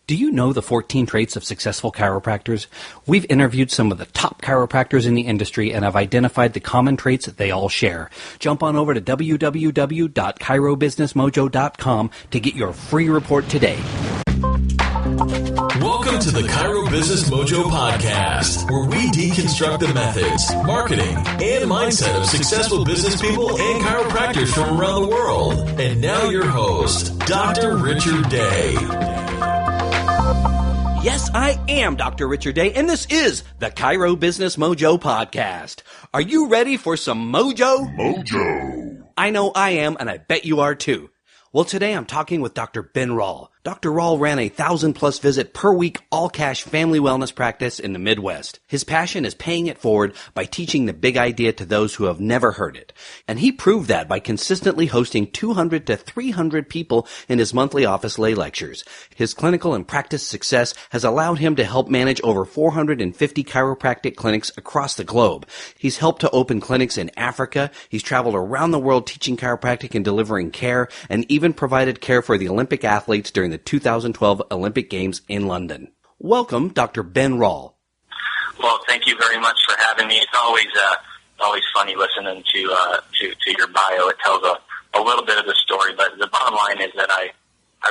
Do you know the 14 traits of successful chiropractors? We've interviewed some of the top chiropractors in the industry and have identified the common traits that they all share. Jump on over to www.chirobusinessmojo.com to get your free report today. Welcome to the Chiro Business Mojo podcast, where we deconstruct the methods, marketing, and mindset of successful business people and chiropractors from around the world. And now your host, Dr. Richard Day. Yes, I am Dr. Richard Day, and this is the Chiro Business Mojo podcast. Are you ready for some mojo? Mojo. I know I am, and I bet you are too. Well, today I'm talking with Dr. Ben Rall. Dr. Rall ran a 1,000+ visit per week all-cash family wellness practice in the Midwest. His passion is paying it forward by teaching the big idea to those who have never heard it. And he proved that by consistently hosting 200 to 300 people in his monthly office lay lectures. His clinical and practice success has allowed him to help manage over 450 chiropractic clinics across the globe. He's helped to open clinics in Africa. He's traveled around the world teaching chiropractic and delivering care, and even provided care for the Olympic athletes during the 2012 Olympic Games in London. Welcome, Dr. Ben Rall. Well, thank you very much for having me. It's always funny listening to your bio. It tells a little bit of the story, but the bottom line is that I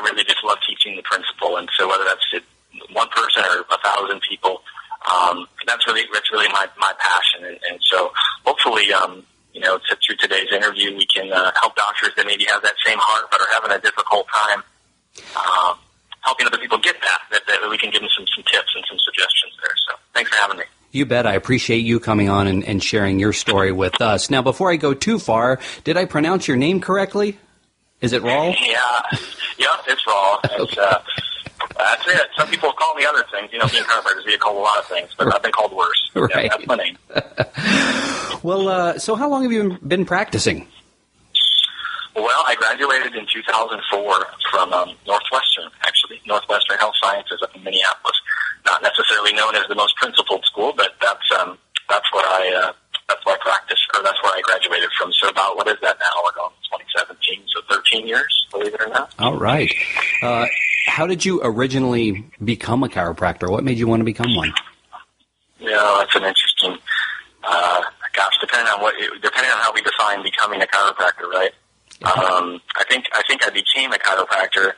really just love teaching the principle, and so whether that's to one person or 1,000 people, that's really my passion, and so hopefully, through today's interview, we can help doctors that maybe have that same heart but are having a difficult time helping other people get that we can give them some tips and some suggestions there. So thanks for having me. You bet. I appreciate you coming on and sharing your story with us. Now, before I go too far, did I pronounce your name correctly? Is it Rall? Yeah, it's Rall. It's, that's it. Some people call me other things. Being chiropractors, we get called a lot of things, but I've been called worse. Right. Yeah, that's my name. Well, so how long have you been practicing? Well, I graduated in 2004 from Northwestern Health Sciences up in Minneapolis. Not necessarily known as the most principled school, but that's where I practiced, or that's where I graduated from. So about, what is that now? We're going 2017, so 13 years, believe it or not. All right. How did you originally become a chiropractor? What made you want to become one? That's an interesting. Depending on how we define becoming a chiropractor, right? I think I became a chiropractor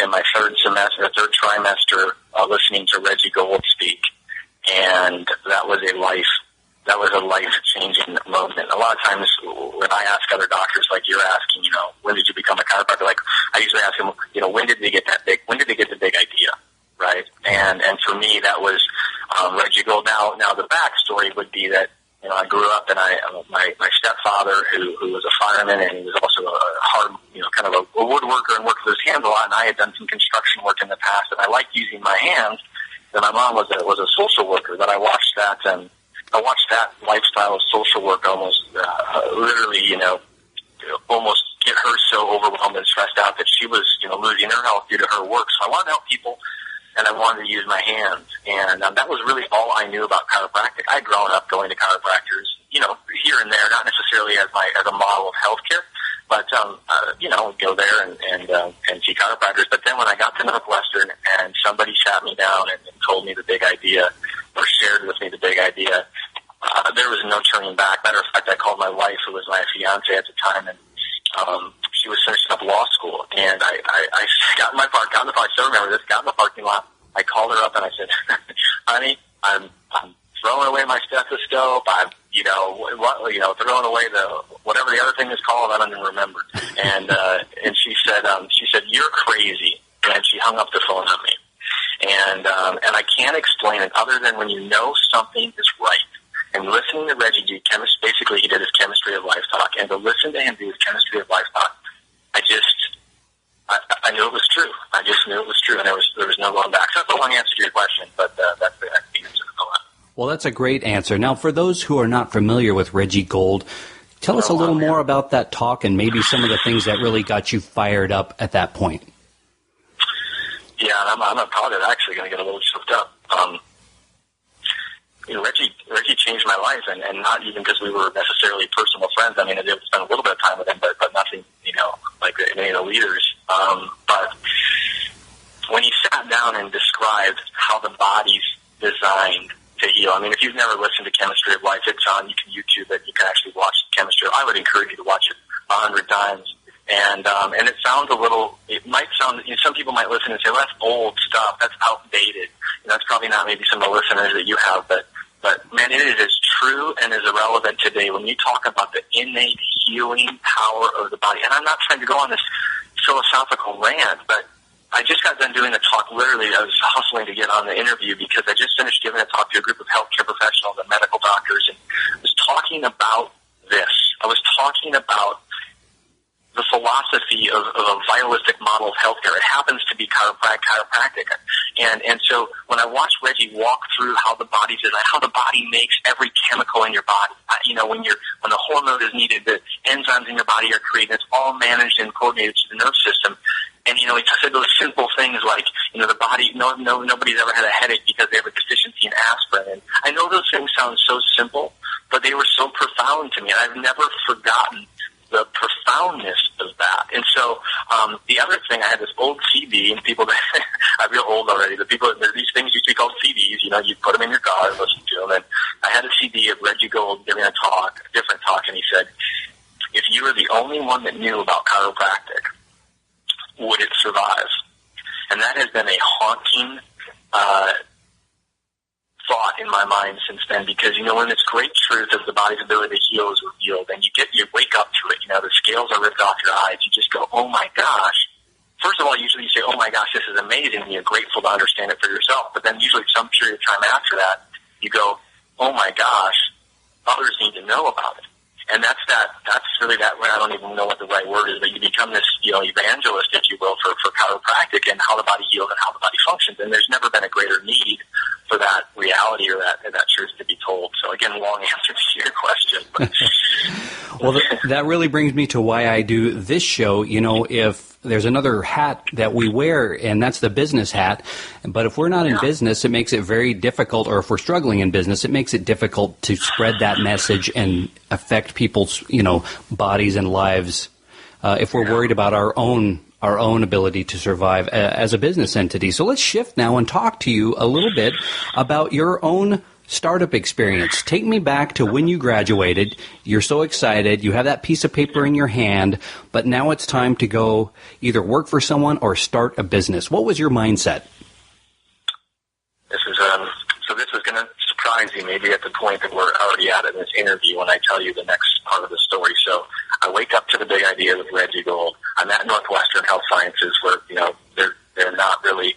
in my third trimester, listening to Reggie Gold speak, and that was a life-changing moment. A lot of times when I ask other doctors, like you're asking, when did you become a chiropractor? Like I usually ask them, when did they get the big idea, right? And for me, that was Reggie Gold. Now the backstory would be that. I grew up, and my stepfather, who was a fireman, and he was also a hard, kind of a woodworker and worked with his hands a lot. And I had done some construction work in the past, and I liked using my hands. And my mom was a social worker, but I watched that lifestyle of social work almost, literally, almost get her so overwhelmed and stressed out that she was, losing her health due to her work. So I wanted to help people. And I wanted to use my hands, and that was really all I knew about chiropractic. I'd grown up going to chiropractors, here and there, not necessarily as a model of healthcare, but go there and see chiropractors. But then when I got to Northwestern, and somebody sat me down and told me the big idea, or shared with me the big idea, there was no turning back. Matter of fact, I called my wife, who was my fiance at the time, and she was finishing up law school, and I got in my car, I still remember this, got in the parking lot, I called her up and I said, honey, I'm throwing away my stethoscope, I'm, throwing away whatever the other thing is called, I don't even remember. And she said, you're crazy. And she hung up the phone on me. And I can't explain it other than when you know something is right. And listening to Reggie do basically he did his chemistry of life talk, and to listen to him do his chemistry of life talk, I knew it was true. I just knew it was true, and there was no going back. So that's a long answer to your question, but that's the answer to that. Well, that's a great answer. Now, for those who are not familiar with Reggie Gold, tell us a little more about that talk and maybe some of the things that really got you fired up at that point. Yeah, I'm probably actually going to get a little choked up. Reggie changed my life, and not even because we were necessarily personal friends. I mean, I did spend a little bit of time with him, but nothing, like any of the leaders. But when he sat down and described how the body's designed to heal. I mean, if you've never listened to Chemistry of Life, it's on. You can YouTube it. You can actually watch Chemistry. I would encourage you to watch it 100 times. And it sounds a little, it might sound, some people might listen and say, well, that's old stuff. That's outdated. That's probably not maybe some of the listeners that you have, but man, it is as true and as irrelevant today when you talk about the innate healing power of the body. And I'm not trying to go on this philosophical rant, but I just got done doing a talk. Literally, I was hustling to get on the interview because I just finished giving a talk to a group of healthcare professionals and medical doctors, and I was talking about this. I was talking about the philosophy of a vitalistic model of healthcare. It happens to be chiropractic. And so when I watched Reggie walk through how the body's designed, how the body makes every chemical in your body, when the hormone is needed, the enzymes in your body are created, it's all managed and coordinated to the nerve system. And, he said those simple things like, the body, nobody's ever had a headache because they have a deficiency in aspirin. And I know those things sound so simple, but they were so profound to me. And I've never forgotten the profoundness of that. And so the other thing, I had this old CD, and people that I feel old already. There's these things used to be called CDs. You put them in your car and listen to them. And I had a CD of Reggie Gold giving a different talk, and he said, if you were the only one that knew about chiropractic, would it survive? And that has been a haunting thought in my mind since then, because when this great truth of the body's ability to heal is revealed, and you wake up to it, the scales are ripped off your eyes, you just go, oh my gosh. First of all, usually you say, oh my gosh, this is amazing, and you're grateful to understand it for yourself. But then usually some period of time after that, you go, oh my gosh, others need to know about it. And that's really that, I don't even know what the right word is, but you become this, evangelist, if you will, for chiropractic and how the body heals and how the body functions. And there's never been a greater need for that reality or that truth to be told. So again, long answer to your question. But. Well, that really brings me to why I do this show. If there's another hat that we wear, and that's the business hat, but if we're not in business, it makes it very difficult, or if we're struggling in business, it makes it difficult to spread that message and affect people's, bodies and lives if we're worried about our own ability to survive as a business entity. So let's shift now and talk to you a little bit about your own startup experience. Take me back to when you graduated. You're so excited. You have that piece of paper in your hand, but now it's time to go either work for someone or start a business. What was your mindset? This is going to surprise you maybe at the point that we're already at in this interview when I tell you the next part of the story. So I wake up to the big idea with Reggie Gold. I'm at Northwestern Health Sciences where, they're not really,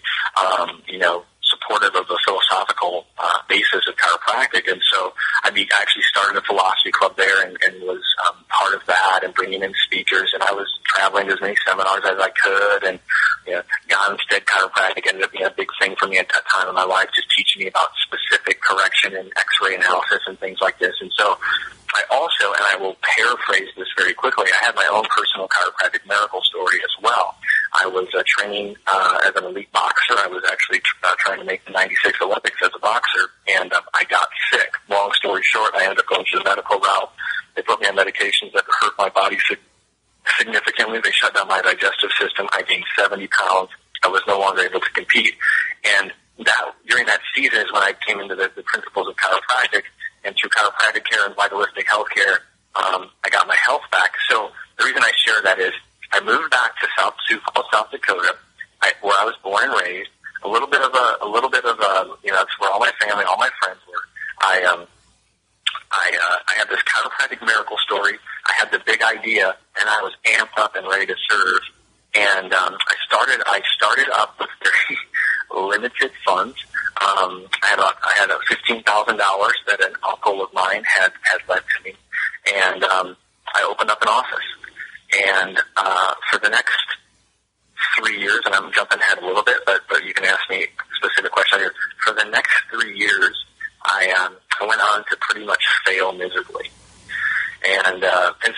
supportive of the philosophical basis of chiropractic. And so I actually started a philosophy club there and was part of that and bringing in speakers. And I was traveling to as many seminars as I could. And Gonstead chiropractic ended up being a big thing for me at that time in my life, just teaching me about specific correction and x-ray analysis and things like this. And so I also, and I will paraphrase this very quickly, I had my own personal chiropractic miracle story as well. I was training as an elite boxer. I was actually trying to make the 96 Olympics as a boxer, and I got sick. Long story short, I ended up going through the medical route. They put me on medications that hurt my body significantly. They shut down my digestive system. I gained 70 pounds. I was no longer able to compete. And during that season is when I came into the principles of chiropractic, and through chiropractic care and vitalistic health care, I got my health back. So the reason I share that is I moved back to Sioux Falls, South Dakota, where I was born and raised. A little bit of that's where all my family, all my friends were. I had this chiropractic miracle story. I had the big idea, and I was amped up and ready to serve. And I started up with very limited funds. I had $15,000 that an uncle of mine had lent to me, and I opened up an office. And for the next 3 years, and I'm jumping ahead a little bit, but you can ask me a specific question here. For the next 3 years, I went on to pretty much fail miserably. And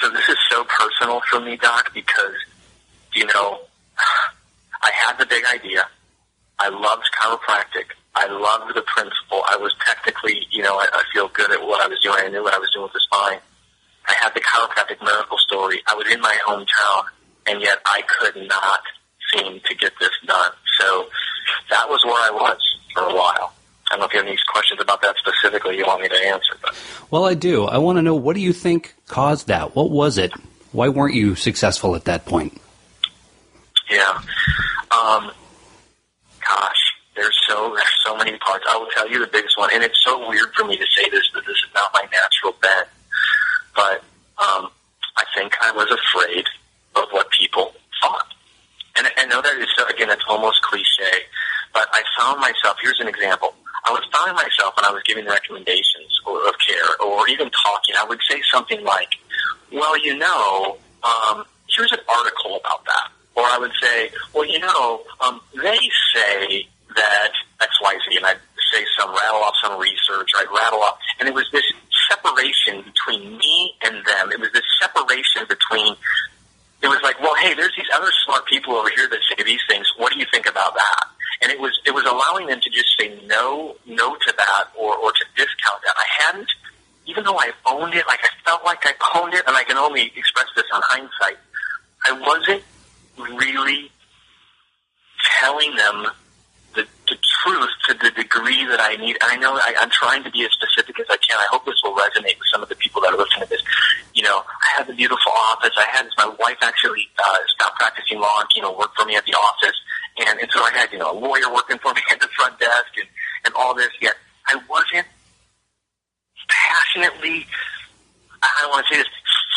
so this is so personal for me, Doc, because, I had the big idea. I loved chiropractic. I loved the principle. I was technically, I feel good at what I was doing. I knew what I was doing with the spine. I had the chiropractic miracle story. I was in my hometown, and yet I could not seem to get this done. So that was where I was for a while. I don't know if you have any questions about that specifically you want me to answer. But. Well, I do. I want to know, what do you think caused that? What was it? Why weren't you successful at that point? Yeah. Gosh, there's so many parts. I will tell you the biggest one, and it's so weird for me to say this, but this is not my natural bent. But I think I was afraid of what people thought. And I know that is, again, it's almost cliche, but I found myself, here's an example. I was finding myself when I was giving recommendations of care or even talking, I would say something like, well, here's an article about that. Or I would say, well, they say that X, Y, Z, and I'd say rattle off some research, or I'd rattle off, and it was this separation between me and them. It was this separation between, it was like, well, hey, there's these other smart people over here that say these things. What do you think about that? And it was allowing them to just say no to that or to discount that. I hadn't, even though I owned it, like I felt like I owned it, and I can only express this on hindsight, I wasn't really telling them the truth to the degree that I need. I know I'm trying to be as specific as I can. I hope this will resonate with some of the people that are listening to this. I had the beautiful office. My wife actually stopped practicing law and, worked for me at the office. And so I had, a lawyer working for me at the front desk and all this. Yet I wasn't passionately, I don't want to say this,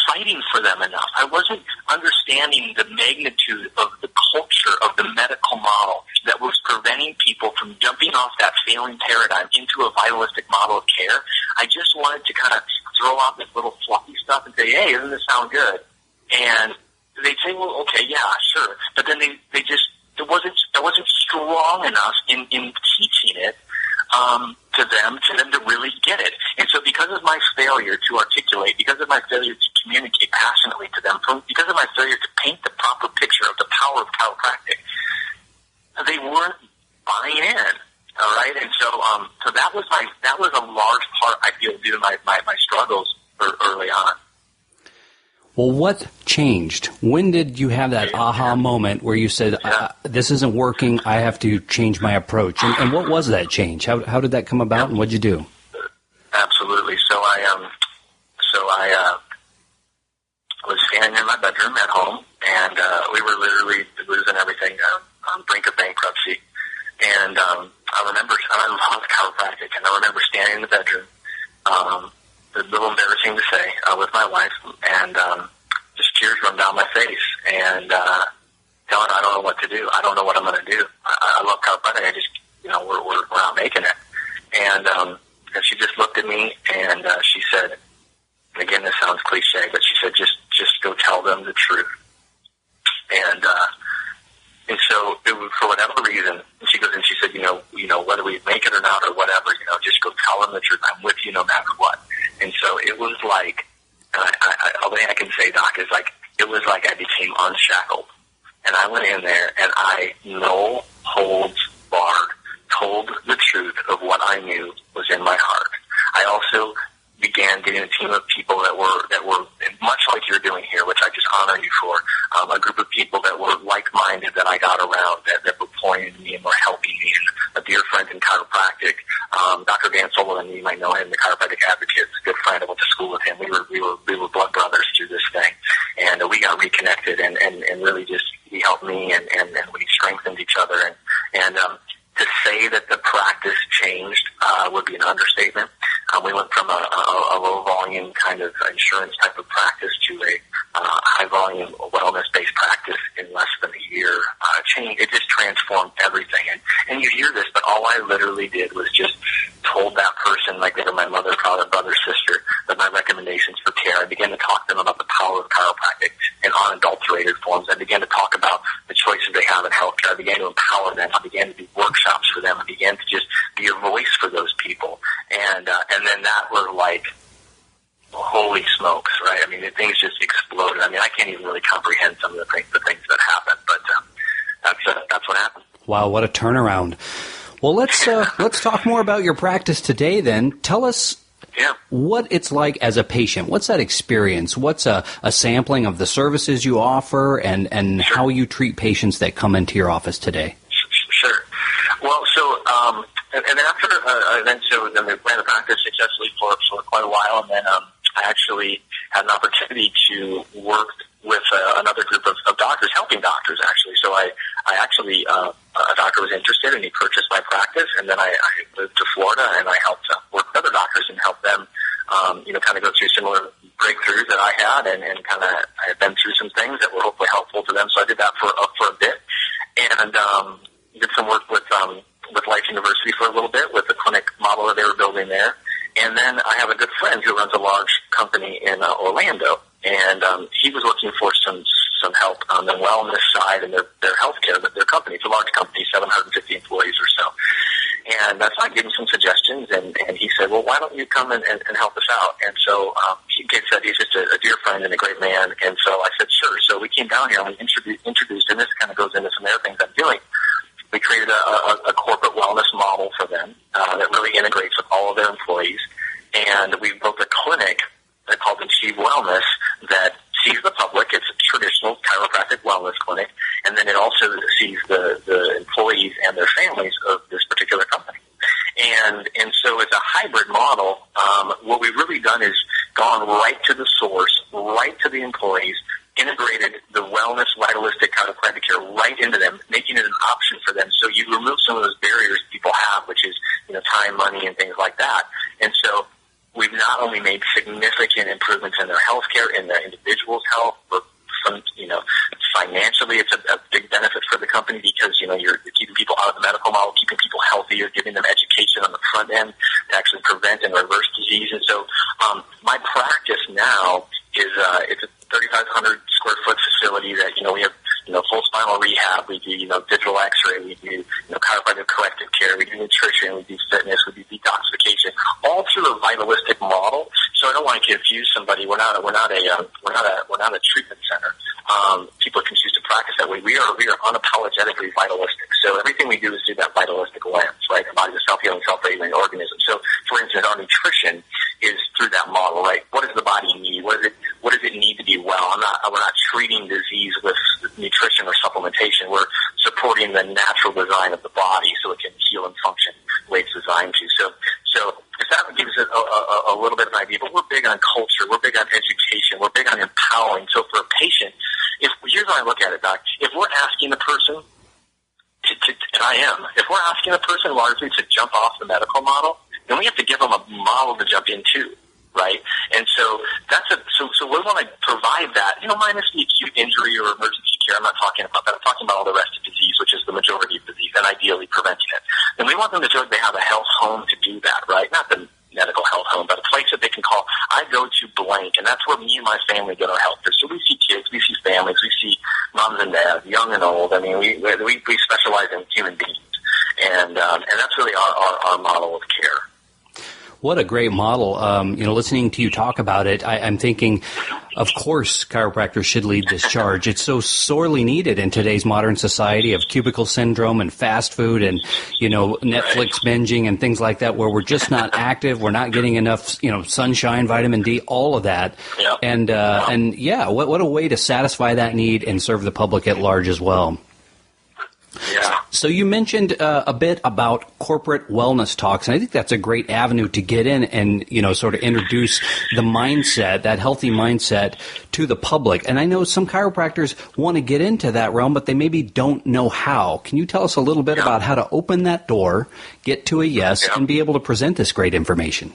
fighting for them enough. I wasn't understanding the magnitude of the culture of the medical model that was preventing people from jumping off that failing paradigm into a vitalistic model of care. I just wanted to kind of throw out this little fluffy stuff and say, hey, doesn't this sound good? And they'd say, well, okay, yeah, sure. But then they just, I wasn't strong enough in teaching it to them to really get it. And so because of my failure to articulate, because of my failure to communicate passionately to them, because of my failure to paint the proper picture of the power of chiropractic, they weren't buying in. All right, and so that was a large part, I feel, due to my struggles early on. Well, what changed? When did you have that aha moment where you said, this isn't working, I have to change my approach? And what was that change? How did that come about, and what did you do? Absolutely. So I was standing in my bedroom at home, and we were literally losing everything, on the brink of bankruptcy. And I love chiropractic, and I remember standing in the bedroom, a little embarrassing to say, with my wife, and just tears run down my face, and telling her I don't know what to do. I don't know what I'm going to do. I love chiropractic. I just, we're not making it. And she just looked at me, and she said, and again, this sounds cliche, but she said, just go tell them the truth. And so it was, for whatever reason, she goes and she said, whether we make it or not or whatever, just go tell them the truth. I'm with you no matter what. And so it was like, all I can say, Doc, is like, it was like I became unshackled. And I went in there and I, no holds barred, told the truth of what I knew was in my heart. I also began getting a team of people that were much like you're doing here, which I just honor you for, a group of people that were like-minded that I got around, that were pointing to me and were helping me. And a dear friend in chiropractic, Dr. Dan Sullivan, you might know him, the chiropractic advocate, a good friend. I went to school with him. We were blood brothers through this thing, and we got reconnected, and really just, he helped me, and we strengthened each other, and to say that the practice changed would be an understatement. We went from a low-volume kind of insurance type of practice to a high-volume wellness-based practice in less than a year. It just transformed everything. And you hear this, but all I literally did was just told that person, like they were my mother, father, brother, sister, that my recommendations for care. I began to talk to them about the power of chiropractic in unadulterated forms. I began to talk about the choices they have in healthcare. I began to empower them. I began to do workshops for them. I began to just be a voice for those people. And then that was like, holy smokes, right? I mean, things just exploded. I mean, I can't even really comprehend some of the things that happened, but that's what happened. Wow, what a turnaround. Well, let's talk more about your practice today then. Tell us what it's like as a patient. What's that experience? What's a sampling of the services you offer and how you treat patients that come into your office today? Sure. Well, so and then after then we ran the practice successfully for quite a while, and then I actually had an opportunity to work with another group of doctors, helping doctors actually. So I actually a doctor was interested, and he purchased my practice, and then I moved to Florida, and I helped work with other doctors and help them, kind of go through similar breakthroughs that I had, and kind of I had been through some things that were hopefully helpful to them. So I did that for a bit, and did some work with Life University for a little bit with the clinic model that they were building there. And then I have a good friend who runs a large company in Orlando, and he was looking for some help on the wellness side and their healthcare, but their company, it's a large company, 750 employees or so. And so I gave him some suggestions, and he said, well, why don't you come and help us out? And so he said he's just a dear friend and a great man, and so I said, sure. So we came down here and we introduced, and this kind of goes into some other things I'm doing. We created a corporate wellness model for them that really integrates with all of their employees, and we built a clinic called Achieve Wellness that sees the public. It's a traditional chiropractic wellness clinic, and then it also sees the employees and their families of this particular company. And so it's a hybrid model. What we've really done is gone right to the source, right to the employees, integrated the wellness, vitalistic chiropractic care right into them, making it an option for them. So you remove some of those barriers people have, which is, time, money, and things like that. And so we've not only made significant improvements in their health care, in the individual's health, but financially it's a big benefit for the company because, you're keeping people out of the medical model, keeping people healthy, you're giving them education on the front end to actually prevent and reverse disease. And so my practice now is it's a 3,500 square foot facility that, we have, full spinal rehab, we do, digital x-ray, we do, chiropractic corrective care, we do nutrition, we do fitness, we do detoxification, all through a vitalistic model. So I don't want to confuse somebody. We're not a treatment center. People can choose to practice that way. We are unapologetically vitalistic. So everything we do is through that vitalistic lens, right? The body's a self-healing, self-regulating organism. So, for instance, our nutrition is through that model, right? What does the body need? What does it need to be well? We're not treating disease with nutrition or supplementation. We're supporting the natural design of the body so it can heal and function the way it's designed to. So if that gives it a little bit of an idea, but we're big on culture, we're big on education, we're big on empowering. So for a patient, here's how I look at it, Doc. If we're asking the person, and I am, if we're asking the person largely to jump off the medical model, then we have to give them a model to jump into, right? And so so we want to provide that, minus the acute injury or emergency care. I'm not talking about that. I'm talking about all the rest of disease, which is the majority of disease, and ideally preventing it. And we want them to feel like they have a health home to do that, right? Not the medical health home, but a place that they can call, I go to blank, and that's where me and my family get our health care. So we see kids, we see families, we see moms and dads, young and old. I mean, we specialize in human beings, and that's really our model of care. What a great model. Listening to you talk about it, I'm thinking, of course, chiropractors should lead this charge. It's so sorely needed in today's modern society of cubicle syndrome and fast food and, Netflix binging and things like that, where we're just not active. We're not getting enough, sunshine, vitamin D, all of that. Yeah. And what a way to satisfy that need and serve the public at large as well. Yeah. So you mentioned a bit about corporate wellness talks, and I think that's a great avenue to get in and, sort of introduce the mindset, that healthy mindset, to the public. And I know some chiropractors want to get into that realm, but they maybe don't know how. Can you tell us a little bit about how to open that door, get to a yes, and be able to present this great information?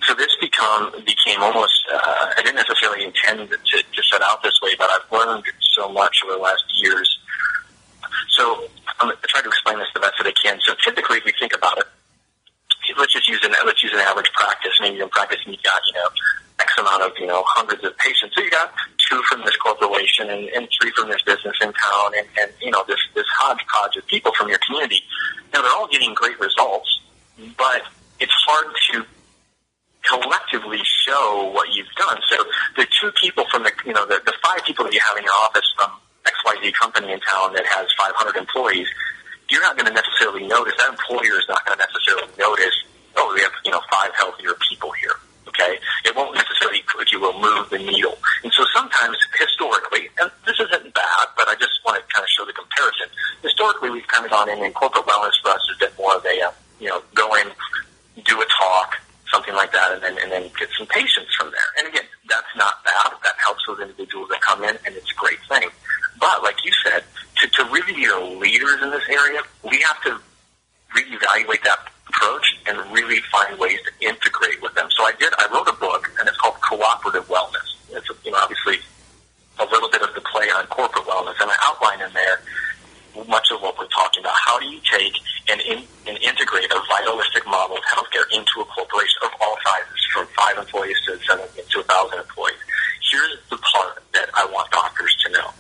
So this became almost, I didn't necessarily intend to set out this way, but I've learned so much over the last years. So I'm going to try to explain this the best that I can. So typically, if we think about it, let's use an average practice. Maybe you're practicing, you've got X amount of hundreds of patients. So you got 2 from this corporation and 3 from this business in town, and this hodgepodge of people from your community. Now they're all getting great results, but it's hard to collectively show what you've done. So the 2 people from the 5 people that you have in your office from XYZ company in town that has 500 employees, you're not going to necessarily notice, that employer is not going to necessarily notice, we have 5 healthier people here, okay? It won't necessarily, if you will, move the needle. And so sometimes, historically, and this isn't bad, but I just want to kind of show the comparison, historically we've kind of gone and then corporate wellness for us has been more of a, go in, do a talk, something like that, and then get some patients from there. And again, that's not bad. That helps with individuals that come in, and it's a great thing. But like you said, to really be leaders in this area, we have to reevaluate that approach and really find ways to integrate with them. So I wrote a book, and it's called Cooperative Wellness. It's, obviously a little bit of the play on corporate wellness, and I outline in there much of what we're talking about. How do you take and integrate a vitalistic model of healthcare into a corporation of all sizes, from 5 employees to 1,000 employees? Here's the part that I want doctors to know.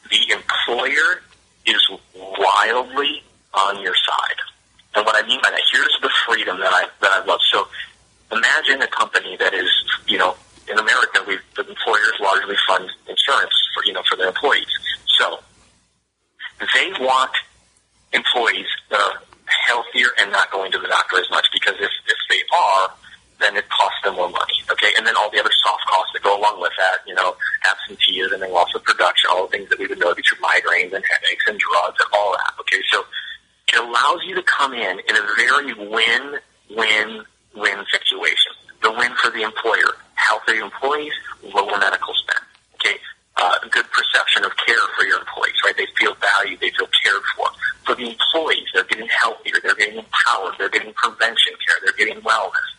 The employer is wildly on your side. And what I mean by that, here's the freedom that I love. So imagine a company that is, in America, the employers largely fund insurance for their employees. So they want employees that are healthier and not going to the doctor as much, because if they are, then it costs them more money, okay? And then all the other soft costs that go along with that, absenteeism and loss of production, all the things that we would know through migraines and headaches and drugs and all that, okay? So it allows you to come in a very win-win-win situation. The win for the employer, healthier employees, lower medical spend, okay? Good perception of care for your employees, right? They feel valued, they feel cared for. For the employees, they're getting healthier, they're getting empowered, they're getting prevention care, they're getting wellness.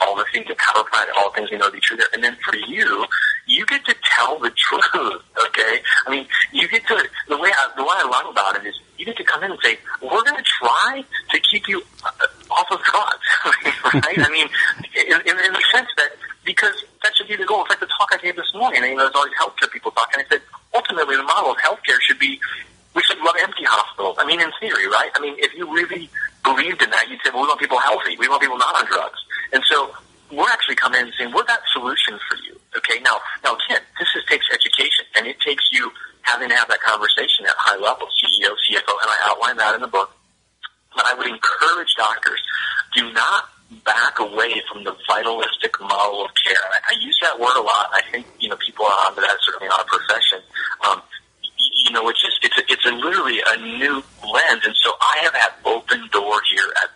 All the things that Power Pride, all the things we know to be true there. And then for you, you get to tell the truth, okay? I mean, you get to, the way I love about it is you get to come in and say, we're going to try to keep you off of drugs, right? I mean, in the sense that, because that should be the goal. It's like the talk I gave this morning. There's all these healthcare people talking. I said, ultimately, the model of healthcare should be, we should love empty hospitals. I mean, in theory, right? I mean, if you really believed in that, you'd say, well, we want people healthy. We want people not on drugs. And so we're actually coming in and saying, we're that solution for you. Okay, now again, this takes education, and it takes you having to have that conversation at high level, CEO, CFO, and I outline that in the book. But I would encourage doctors, do not back away from the vitalistic model of care. I use that word a lot. I think, people are onto that, certainly in our profession. It's literally a new lens, and so I have had open door here at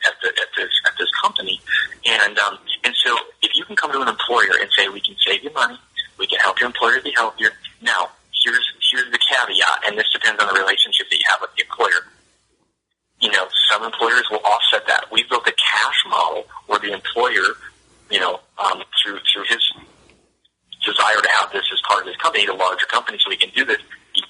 this company, and so if you can come to an employer and say, we can save you money, we can help your employer be healthier. Now, here's the caveat, and this depends on the relationship that you have with the employer. Some employers will offset that. We built a cash model where the employer, through his desire to have this as part of his company, the larger company, so he can do this, he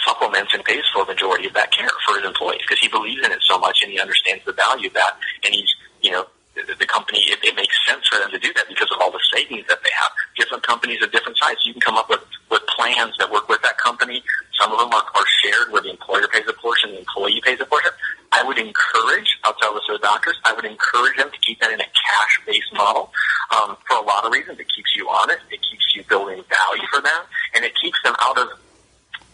supplements and pays for the majority of that care for his employees because he believes in it so much and he understands the value of that. And he's, the company, it makes sense for them to do that because of all the savings that they have. Different companies of different sizes, you can come up with plans that work with that company. Some of them are shared where the employer pays a portion, the employee pays a portion. I would encourage, I'll tell this to the doctors, I would encourage them to keep that in a cash-based model for a lot of reasons. It keeps you honest, it keeps you building value for them, and it keeps them out of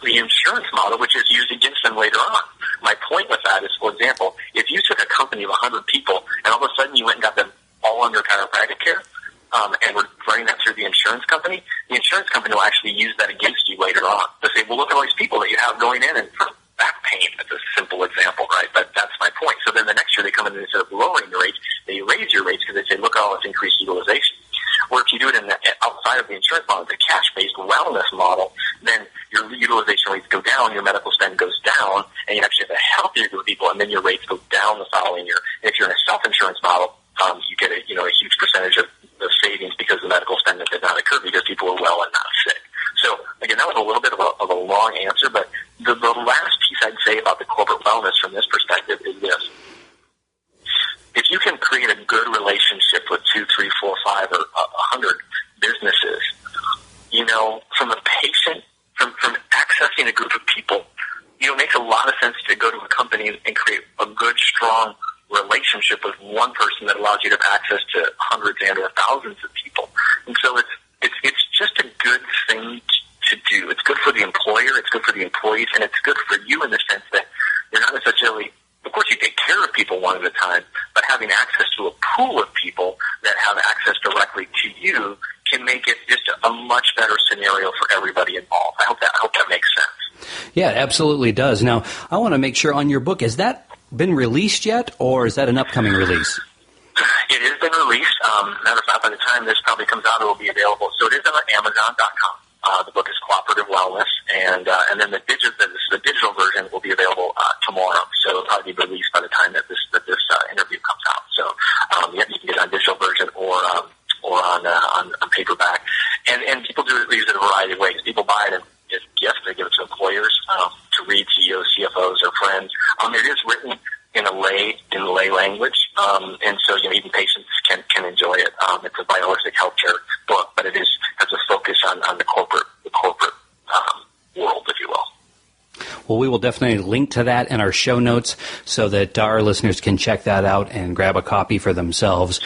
the insurance model, which is used against them later on. My point with that is, for example, if you took a company of 100 people and all of a sudden you went and got them all under chiropractic care and were running that through the insurance company will actually use that against you later on. They'll say, well, look at all these people that you have going in and for back pain. That's a simple example, right? But that's my point. So then the next year they come in and instead of lowering your rates, they raise your rates because they say, look at all this increased utilization. Or if you do it outside of the insurance model, the cash-based wellness model, then your utilization rates go down, your medical spend goes down, and you actually have a healthier group of people, and then your rates go down the following year. And if you're in a self-insurance model, you get a huge percentage of savings because the medical spend did not occur because people are well and not sick. So again, that was a little bit of a long answer, but the last piece I'd say about the corporate wellness from this perspective is this. If you can create a good relationship with 2, 3, 4, 5, or 100 businesses, from a patient, from accessing a group of people, it makes a lot of sense to go to a company and create a good, strong relationship with one person that allows you to have access to hundreds and or thousands of people. And so it's just a good thing to do. It's good for the employer, it's good for the employees, and it's good for you in the sense that you're not necessarily, of course you take care of people one at a time, but having access to a pool of people that have access directly to you can make it just a much better scenario for everybody involved. I hope that makes sense. Yeah, it absolutely does. Now, I want to make sure on your book, has that been released yet, or is that an upcoming release? It has been released. Matter of fact, by the time this probably comes out, it will be available. So it is on Amazon.com. The book is Cooperative Wellness, and then the digital version will be available tomorrow. So it'll probably be released by the time that this interview comes out. So you can get it on digital version or on paperback. And people use it a variety of ways. People buy it as gifts. They give it to employers to read, CEOs, CFOs, or friends. It is written in lay language, and so even patients can enjoy it. It's a vitalistic healthcare book, but it has a focus on the corporate world, if you will. Well, we will definitely link to that in our show notes so that our listeners can check that out and grab a copy for themselves.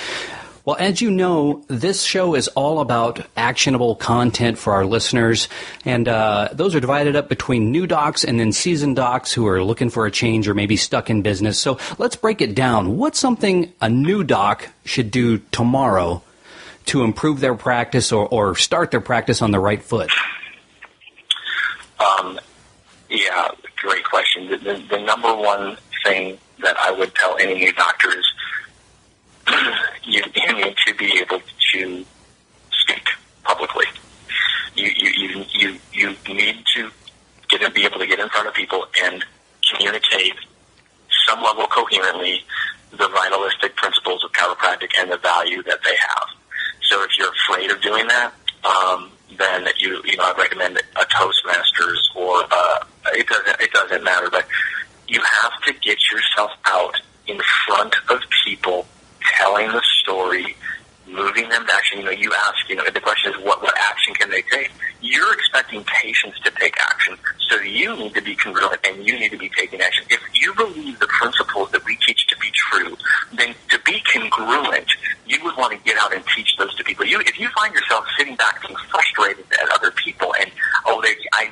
Well, as you know, this show is all about actionable content for our listeners, and those are divided up between new docs and then seasoned docs who are looking for a change or maybe stuck in business. So let's break it down. What's something a new doc should do tomorrow to improve their practice or start their practice on the right foot? Yeah, great question. The number one thing that I would tell any new doctor is you need to be able to speak publicly. You need to be able to get in front of people and communicate some level coherently the vitalistic principles of chiropractic and the value that they have. So if you're afraid of doing that, then I recommend a Toastmasters or it doesn't matter, but you have to get yourself out in front of people, telling the story, moving them to action. You ask, the question is what action can they take? You're expecting patients to take action, so you need to be congruent and you need to be taking action. If you believe the principles that we teach to be true, then to be congruent, you would want to get out and teach those to people. If you find yourself sitting back being frustrated at other people and,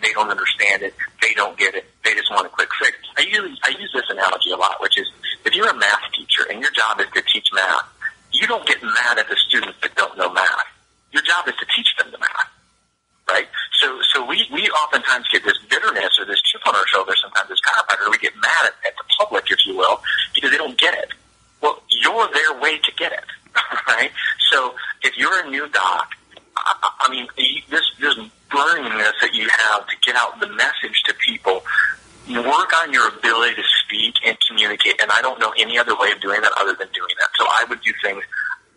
they don't understand it, they don't get it, they just want a quick fix. I use this analogy a lot, which is if you're a math teacher and your job is to teach math, you don't get mad at the students that don't know math. Your job is to teach them the math, right? So we oftentimes get this bitterness or this chip on our shoulder sometimes as chiropractors. We get mad at the public, if you will, because they don't get it. Well, you're their way to get it, right? So if you're a new doc, this burningness that you have to get out the message to people, work on your ability to speak and communicate. And I don't know any other way of doing that other than doing that. So I would do things.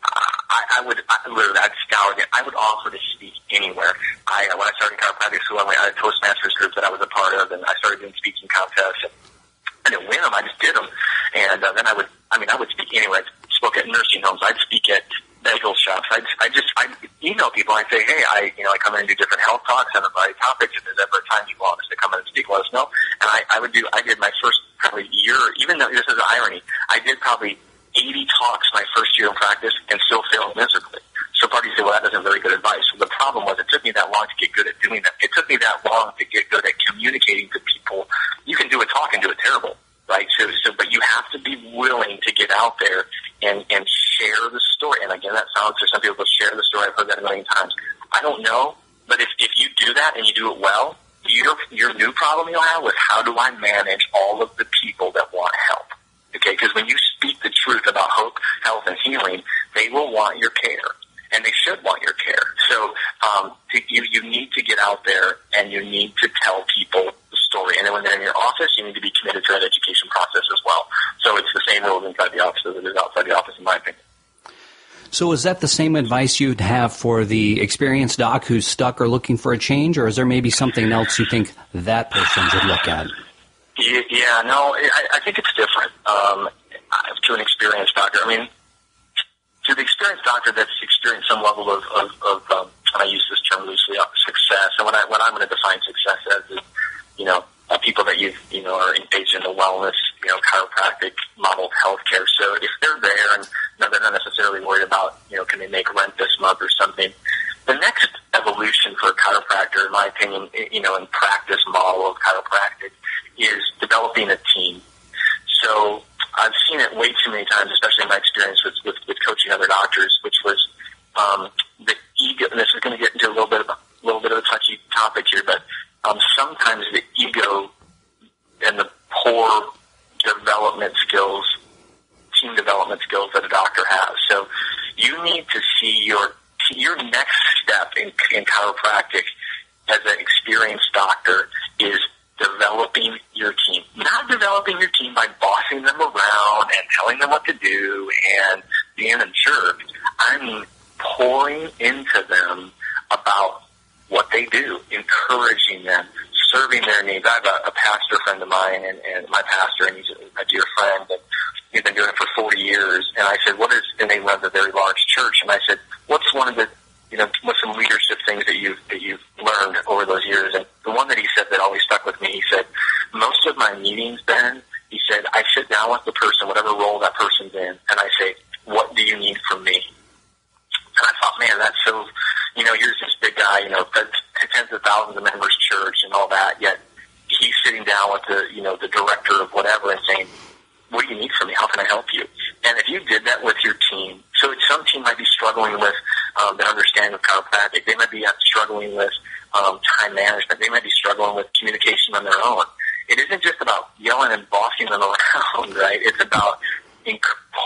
I'd scour it. I would offer to speak anywhere. When I started chiropractic school, I had a Toastmasters group that I was a part of, and I started doing speaking contests. And I didn't win them. I just did them. And then I would speak anywhere. I spoke at nursing homes. I'd speak at bagel shops. I'd email people. I'd say, hey, I come in and do different health talks on a variety of topics. If there's ever a time you want us to come in and speak, let us know. And I did my first probably year, even though this is an irony, I did probably 80 talks my first year in practice and still failed miserably. So parties say, well, that isn't very good advice. Well, the problem was it took me that long to get good at doing that. It took me that long to get good at communicating to people. You can do a talk and do it terrible, right? But you have to be willing to get out there and share the story. And again, that sounds for some people, but share the story. I've heard that a million times. I don't know, but if you do that and you do it well, your new problem you'll have with how do I manage all of the people that want help? Okay, because when you speak the truth about hope, health, and healing, they will want your care, and they should want your care. So you need to get out there, and you need to tell people the story. And then when they're in your office, you need to be committed to that education process as well. So it's the same rules inside the office as it is outside the office, in my opinion. So is that the same advice you'd have for the experienced doc who's stuck or looking for a change, or is there maybe something else you think that person should look at? Yeah, no, I think it's different to an experienced doctor. I mean, to the experienced doctor that's experienced some level of and I use this term loosely, success. And what I'm going to define success as is, people that are engaged in the wellness, chiropractic modeled healthcare. So if they're there and they're not necessarily worried about, can they make rent this month or something, the next evolution for a chiropractor, in my opinion, in practice model of chiropractic, is developing a team. So I've seen it way too many times, especially in my experience with coaching other doctors, which was the ego. And this is going to get into a little bit of a touchy topic here, but sometimes the ego see your next step in chiropractic as an experienced doctor is developing your team. Not developing your team by bossing them around and telling them what to do and being a jerk. I mean, pouring into them about what they do, encouraging them, serving their needs. I have a pastor friend of mine, and my pastor, and he's a dear friend, and he's been doing it for 40 years. And I said, and they run a very large church, and I said, what's one of the, what's some leadership things that you've learned over those years? And the one that he said that always stuck with me, he said, most of my meetings, Ben, he said, I sit down with the person, whatever role that person's in, and I say, what do you need from me? And I thought, man, that's so, you're this big guy, tens of thousands of members church and all that, yet he's sitting down with the director of whatever and saying, what do you need from me? How can I help you? And if you did that with your team, so some team might be struggling with the understanding of chiropractic. They might be struggling with time management. They might be struggling with communication on their own. It isn't just about yelling and bossing them around, right? It's about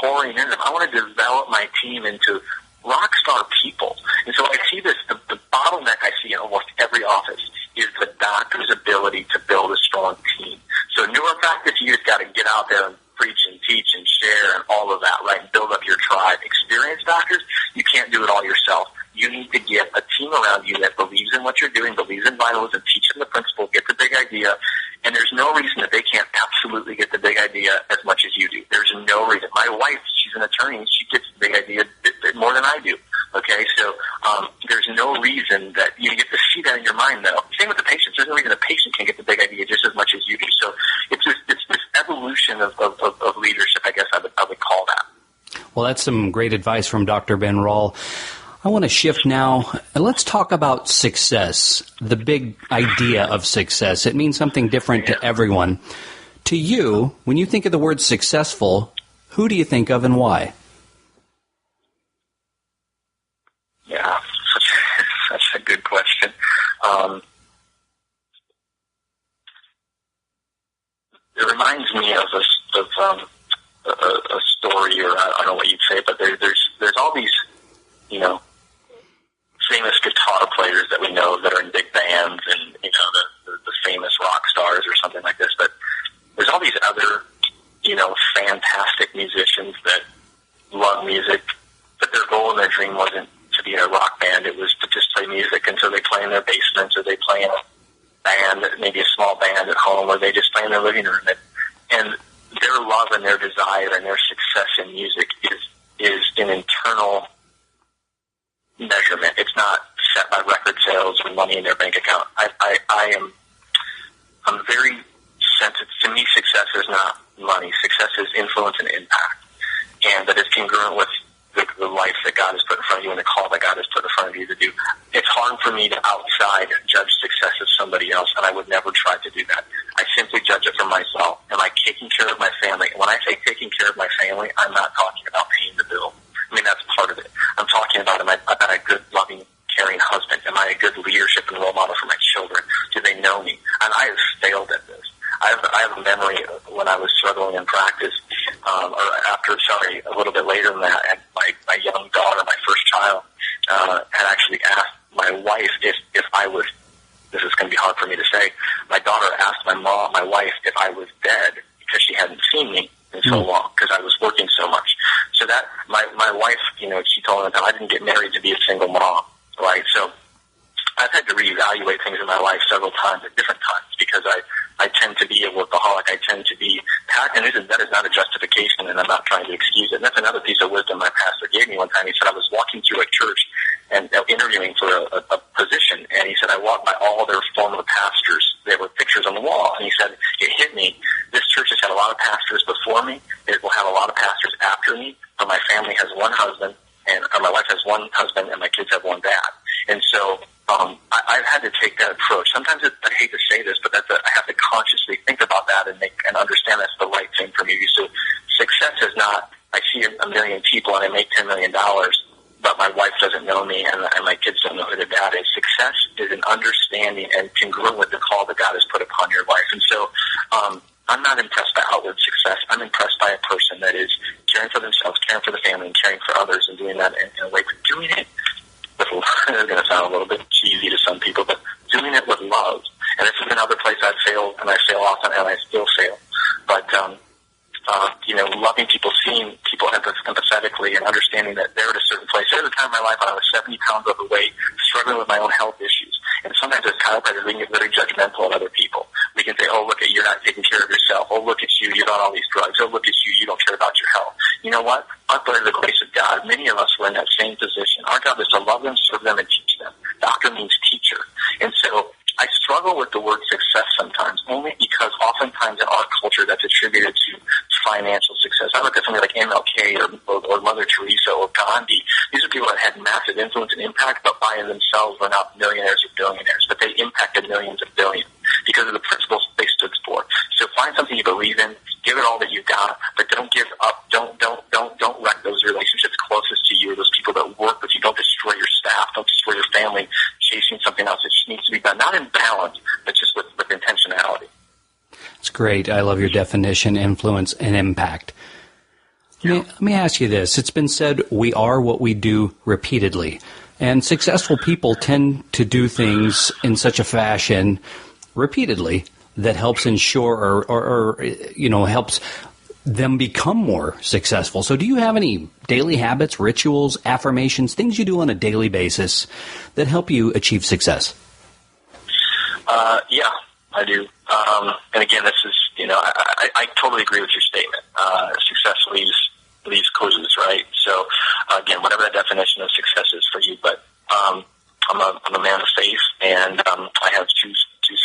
pouring in them. I want to develop my team into rock star people. And so I see this, the bottleneck I see in almost every office is the doctor's ability to build a strong team. So newer practice, you just got to get out there and preach and teach and share and all of that, right? And build up your tribe. Experienced doctors, you can't do it all yourself. You need to get a team around you that believes in what you're doing, believes in vitalism, teach them the principle, get the big idea. And there's no reason that they can't absolutely get the big idea as much as you do. There's no reason. My wife, she's an attorney, and she gets the big idea more than I do. Okay, so there's no reason that you get to see that in your mind, though. Same with the patients. There's no reason the patient can get the big idea just as much as you do. So it's this evolution of leadership, I guess I would call that. Well, that's some great advice from Dr. Ben Rall. I want to shift now. Let's talk about success, the big idea of success. It means something different to everyone. To you, when you think of the word successful, who do you think of and why? Yeah, such a good question. It reminds me of a story, or I don't know what you'd say, but there's all these, famous guitar players that we know that are in big bands and, the famous rock stars or something like this. But there's all these other, fantastic musicians that love music, but their goal and their dream wasn't to be in a rock band. It was to just play music. And so they play in their basements, or they play in a band, maybe a small band at home, or they just play in their living room. And their love and their desire and their success in music is an internal measurement. It's not set by record sales or money in their bank account. I'm very sensitive. To me, success is not money. Success is influence and impact, and that is congruent with the life that God has put in front of you and the call that God has put in front of you to do. It's hard for me to outside judge success of somebody else, and I would never try to do that. I simply judge it for myself. Am I taking care of my family? And when I say taking care of my family, I'm not talking about paying the bill. I mean, that's part of it. I'm talking about, am I a good, loving, caring husband? Am I a good leadership and role model for my children? Do they know me? And I have failed at this. I have a memory of when I was struggling in practice, a little bit later than that, and my young daughter, my first child, had actually asked my wife if I was, this is going to be hard for me to say, my daughter asked my wife if I was dead because she hadn't seen me in so long because I was working so much. So that, my wife, she told me that I didn't get married to be a single mom, right? So I've had to reevaluate things in my life several times at different times because I tend to be a workaholic. I tend to be, and that is not a justification, and I'm not trying to excuse it. And that's another piece of wisdom my pastor gave me one time. He said I was walking through a church and interviewing for a position, and he said I walked by all their former pastors. There were pictures on the wall, and he said it hit me. This church has had a lot of pastors before me. It will have a lot of pastors after me, but my family has one husband, or my wife has one husband, and my kids have one dad. And so I've had to take that approach. Sometimes I hate to say this, but I have to consciously think about that and understand that's the right thing for me. So success is not, I see a million people and I make $10 million, but my wife doesn't know me and my kids don't know who their dad is. Success is an understanding and congruent with the call that God has put upon your life. And so I'm not impressed by outward success. I'm impressed by a person that is caring for themselves, caring for the family, and caring for others, and doing that in a way, doing it with love. It's going to sound a little bit cheesy to some people, but doing it with love. And this is another place I've failed, and I fail often, and I still fail. But, loving people, seeing people empathetically, and understanding that they're at a certain place. There was a time in my life when I was 70 pounds overweight, struggling with my own health issues. And sometimes as chiropractors, we can get very judgmental of other people. We can say, oh, look at you, you're not taking care of yourself. Oh, look at you, you're on all these drugs. Oh, look at you, you don't care about your health. You know what? But by the grace of God, many of us were in that same position. Our job is to love them, serve them, and teach them. Doctor means teacher. And so I struggle with the word success sometimes, only because oftentimes in our culture that's attributed to financial success. I look at somebody like MLK or Mother Teresa or Gandhi. These are people that had massive influence and impact, but by themselves were not millionaires or billionaires, but they impacted millions and billions because of the principles they stood for. So find something you believe in, give it all that you've got, but don't give up. Don't wreck those relationships closest to you, or those people that work with you. Don't destroy your staff. Don't destroy your family chasing something else that needs to be done. Not in balance, but just with intentionality. It's great. I love your definition, influence, and impact. Let me ask you this. It's been said we are what we do repeatedly. And successful people tend to do things in such a fashion repeatedly that helps ensure or helps them become more successful. So do you have any daily habits, rituals, affirmations, things you do on a daily basis that help you achieve success? Yeah, I do. And again, this is, I totally agree with your statement. Success leaves clues, right? So, again, whatever that definition of success is for you, but I'm a man of faith, and I have two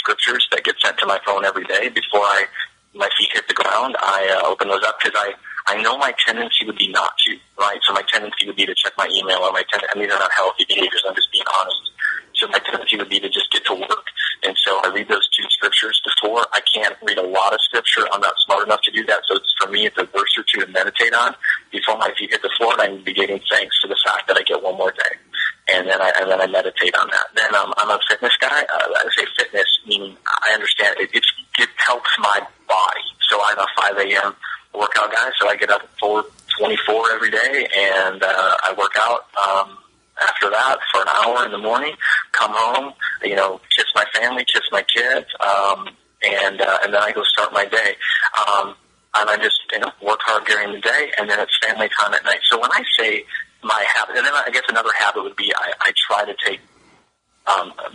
scriptures that get sent to my phone every day before my feet hit the ground. I open those up because I know my tendency would be not to, right? So my tendency would be to check my email, or these are not healthy behaviors. I'm just being honest. So my tendency would be to just get to work. And so I read those two scriptures before. I can't read a lot of scripture. I'm not smart enough to do that. So for me, it's a verse or two to meditate on before my feet hit the floor. And I'm giving thanks for the fact that I get one more day. And then I meditate on that. Then I'm a fitness guy. I say fitness, meaning I understand it helps my body. So I'm a 5 a.m. workout guy. So I get up at 4:24 every day, and I work out. After that, for an hour in the morning, come home, kiss my family, kiss my kids, and then I go start my day. And I just, work hard during the day, and then it's family time at night. So when I say my habit, and then I guess another habit would be I try to take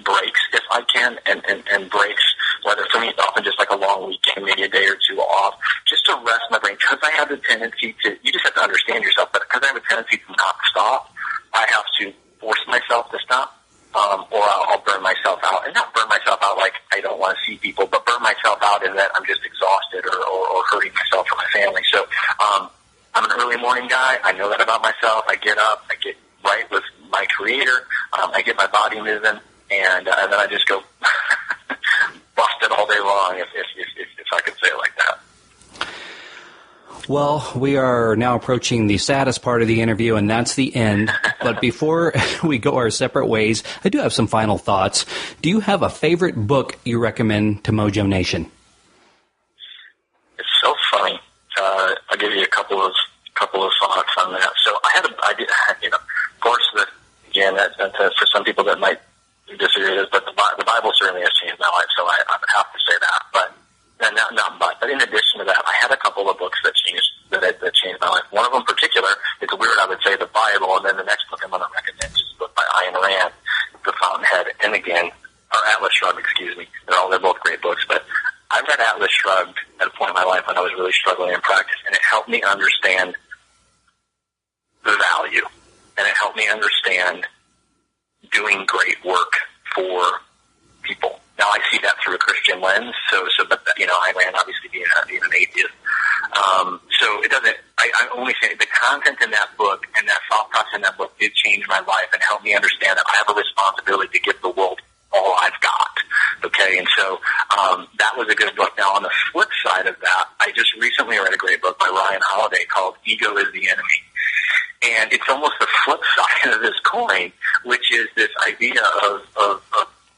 breaks if I can, and breaks, whether for me it's often just like a long weekend, maybe a day or two off, just to rest my brain, because I have the tendency to, you just have to understand yourself, but because I have a tendency to not stop, I have to force myself to stop, or I'll burn myself out. And not burn myself out like I don't want to see people, but burn myself out in that I'm just exhausted or hurting myself or my family. So I'm an early morning guy. I know that about myself. I get up, I get right with my Creator, I get my body moving, and then I just go busted all day long, if I could say it like that. Well, we are now approaching the saddest part of the interview, and that's the end. But before we go our separate ways, I do have some final thoughts. Do you have a favorite book you recommend to Mojo Nation? It's so funny. I'll give you a couple of thoughts on that. So I did, of course, again, for some people that might disagree with this, but the Bible certainly has changed my life, so I would have to say that. But in addition to that, I had a couple of books that changed my life. One of them in particular, it's weird, I would say the Bible, and then the next book I'm going to recommend is a book by Ayn Rand, The Fountainhead, and again, or Atlas Shrugged, excuse me. They're both great books, but I read Atlas Shrugged at a point in my life when I was really struggling in practice, and it helped me understand the value, and it helped me understand doing great work for people. Now I see that through a Christian lens, but Ayn Rand obviously being an atheist. So it doesn't, I only say the content in that book and that thought process in that book did change my life and help me understand that I have a responsibility to give the world all I've got. Okay, and so that was a good book. Now on the flip side of that, I just recently read a great book by Ryan Holiday called Ego is the Enemy. And it's almost the flip side of this coin, which is this idea of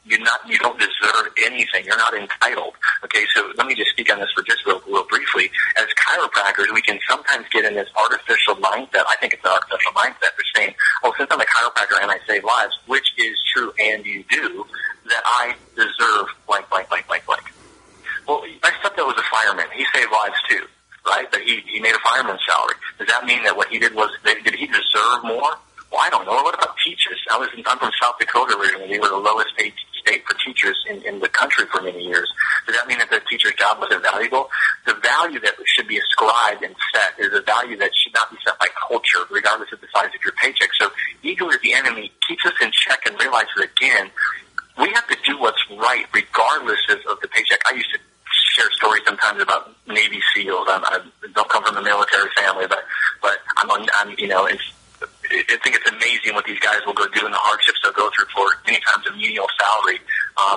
you don't deserve anything. You're not entitled. Okay, so let me just speak on this for just real briefly. As chiropractors, we can sometimes get in this artificial mindset. I think it's an artificial mindset. They're saying, oh, since I'm a chiropractor and I save lives, which is true and you do, that I deserve blank, blank, blank, blank, blank. Well, my stepdad was a fireman. He saved lives too, right? But he made a fireman's salary. Does that mean that what he did was, did he deserve more? Well, I don't know. What about teachers? I'm from South Dakota originally. We were the lowest paid state for teachers in the country for many years. Does that mean that the teacher's job wasn't valuable? The value that should be ascribed and set is a value that should not be set by culture, regardless of the size of your paycheck. So ego is the enemy, keeps us in check and realizes, again, we have to do what's right regardless of the paycheck. I used to share stories sometimes about Navy SEALs. I don't come from a military family, but I think it's amazing what these guys will go do and the hardships they'll go through for many times a menial salary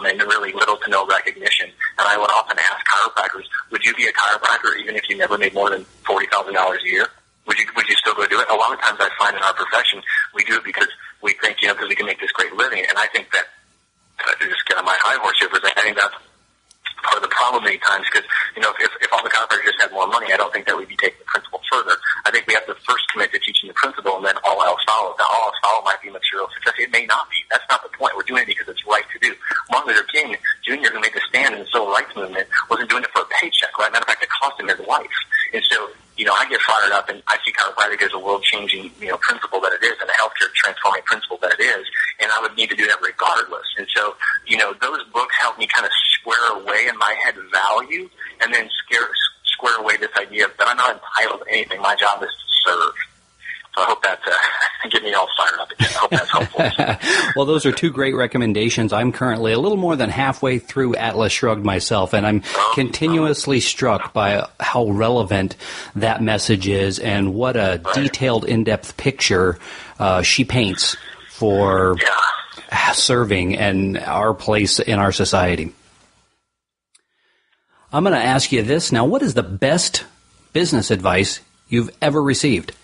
and really little to no recognition. And I would often ask chiropractors, would you be a chiropractor even if you never made more than $40,000 a year? Would you still go do it? A lot of times I find in our profession we do it because we think, because we can make this great living. And I think that, to just get on my high horse here for a second, I think that's part of the problem many times because, if all the chiropractors just had more money, I don't think that we'd be taking the principle further. I think we have to first commit to teaching the principle and then all else follows. Now, all else follows might be material success. It may not be. That's not the point. We're doing it because it's right to do. Martin Luther King Jr., who made the stand in the civil rights movement, wasn't doing it for a paycheck, right? Matter of fact, it cost him his life. And so, I get fired up and I see chiropractic as a world-changing, principle that it is and a healthcare transforming principle that it is. And I would need to do that regardless. And so, those books help me kind of square away in my head value and then square away this idea that I'm not entitled to anything. My job is to serve. So I hope that's getting me all fired up again. I hope that's helpful. Well, those are two great recommendations. I'm currently a little more than halfway through Atlas Shrugged myself, and I'm continuously struck by how relevant that message is and what a detailed, in-depth picture she paints for serving and our place in our society. I'm going to ask you this now. What is the best business advice you've ever received?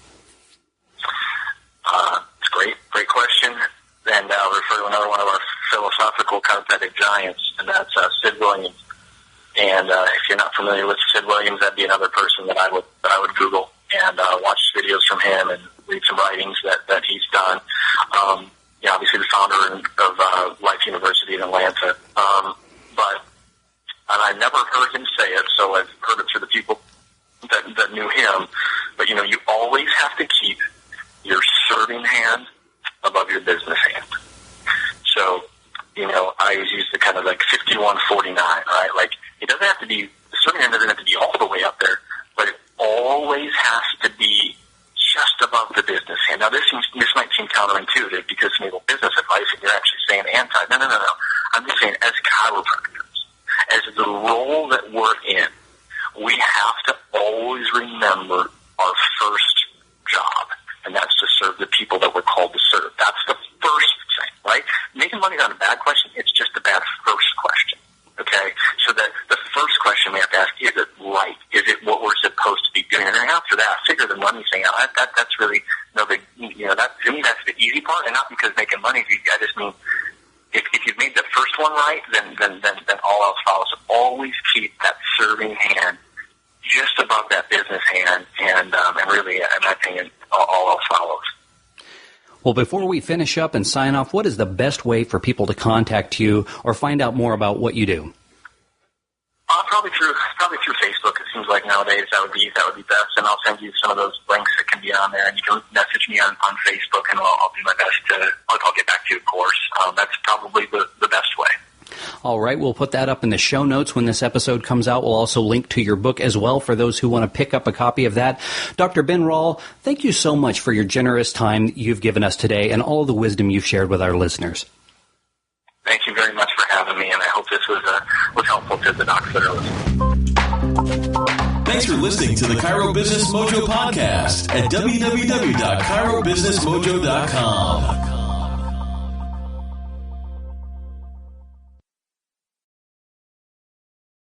It's great question. And I'll refer to another one of our philosophical chiropractic giants, and that's Sid Williams. And if you're not familiar with Sid Williams, that'd be another person that I would Google and watch videos from him and read some writings that he's done. Obviously the founder of Life University in Atlanta. And I never heard him say it, so I've heard it through the people that knew him. But, you always have to keep your serving hand above your business hand. So, I always use the kind of like 51-49, right? Like, it doesn't have to be, the serving hand doesn't have to be all the way up there, but it always has to be just above the business hand. Now, this might seem counterintuitive because it's maybe business advice and you're actually saying anti. No. I'm just saying as chiropractors, as the role that we're in, we have to always remember our first job, and that's to serve the people that we're called to serve. That's the first thing, right? Making money is not a bad question. It's just a bad first question, okay? So that the first question we have to ask, is it right? Is it what we're supposed to be doing? And then after that, figure the money thing out. That's really no big, that, to me, that's the easy part, and not because making money is easy. I just mean, if you've made the first one right, then all else follows. So always keep that serving hand just above that business hand, and really, in my opinion, all else follows. Well, before we finish up and sign off, what is the best way for people to contact you or find out more about what you do? Probably through Facebook. It seems like nowadays that would be best, and I'll send you some of those links that can be on there, and you can message me on Facebook, and I'll do my best to. I'll get back to you, of course. That's probably the best way. All right, we'll put that up in the show notes when this episode comes out. We'll also link to your book as well for those who want to pick up a copy of that. Dr. Ben Rall, thank you so much for your generous time you've given us today and all of the wisdom you've shared with our listeners. Thank you very much for having me, and I hope this was helpful to the docs that are listening. Thanks for listening to the Chiro Business Mojo podcast at www.chirobusinessmojo.com.